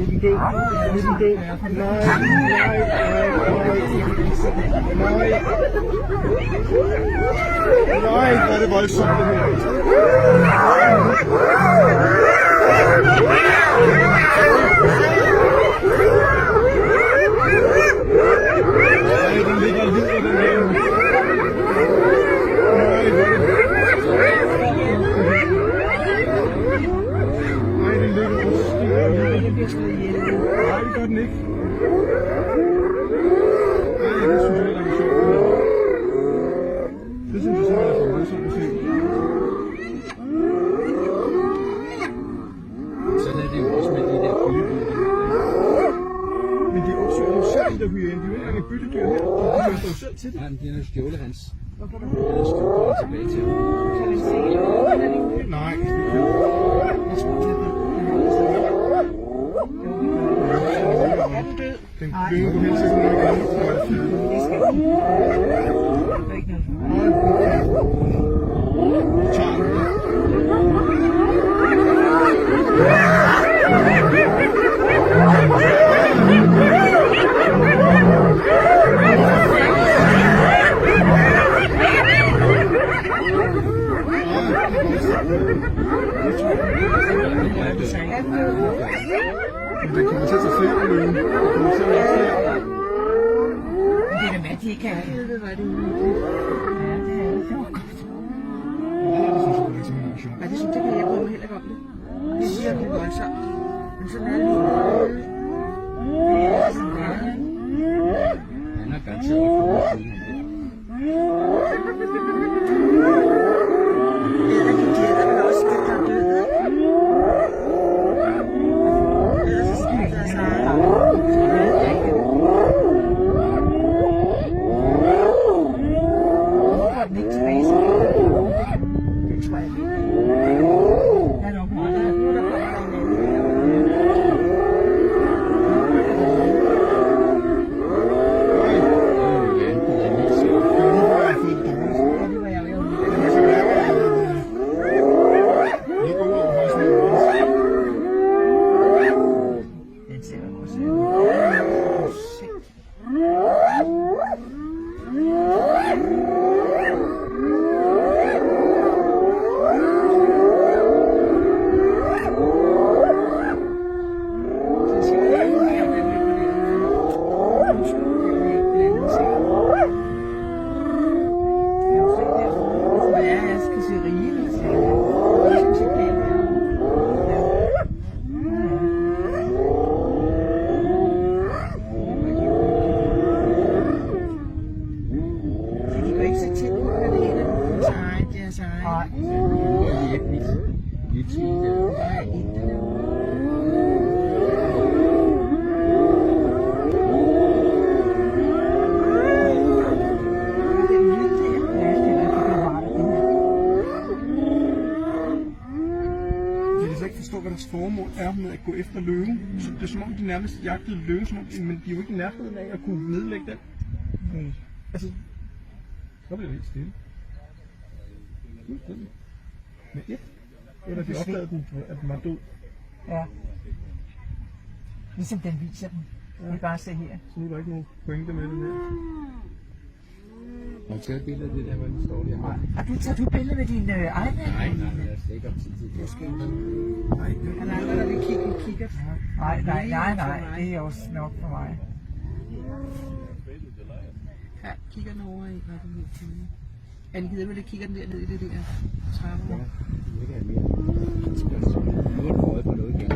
Nu er den død. Nu er den død. Nej, hvor er det voldsomt det her. Den ligger og lider, den her. Nej, den ligger og stiger. Nej, det gør den ikke. Nej, det synes jeg heller ikke er sjovt. Det synes jeg simpelthen er voldsomt at se. Sådan er det jo også med de der byttedyr. Men de opsøger jo selv, de der hyæner. De er jo ikke engang et byttedyr her. De kører jo selv til det. Nej, men den er stjålet hans. Den er stjålet tilbage til ham. Nej, det er den kløver på hele tiden, når det er fint. Det kommer til at tage flere løn. Det kommer til at være flere. Det er da hvad de kan. Det var det umuligt. Ja, det er det. Det var godt. Ja, det synes jeg ikke er Nej, det synes jeg, jeg bryder mig heller ikke om det. Det er virkelig voldsomt. Men sådan er det. Det er sådan der. Han har garanteret fået siden om det. Eller de gætter vel også, at der er døde. Ellers så spiser jeg sig. Hvorfor er den ikke tilbage til det? Det tror jeg ikke. Der er nok meget, der kommer der en anden. Hvad deres formål er med at gå efter løven. Så det er som om de nærmest jagtede løven, men de er jo ikke i nærheden af at kunne nedlægge den. Altså, så bliver det helt stille. Med et. Eller de opdagede den, at den var død. Ja. Ligesom den viser den. Vi bare se her. Så nu er der ikke nogen pointe med den her. Har du taget et billede af det der, hvor den står der? Har du taget et billede med din iPad? Nej, jeg har slet ikke op til det. Det skal Nej, han er der, vi kigger. Nej, det er også nok for mig. Her kigger den over i, hvad den vil til. Han gider vel ikke kigger den der ned i det der trappe. Ja, det er ikke mere. Nu er du øje på noget igen.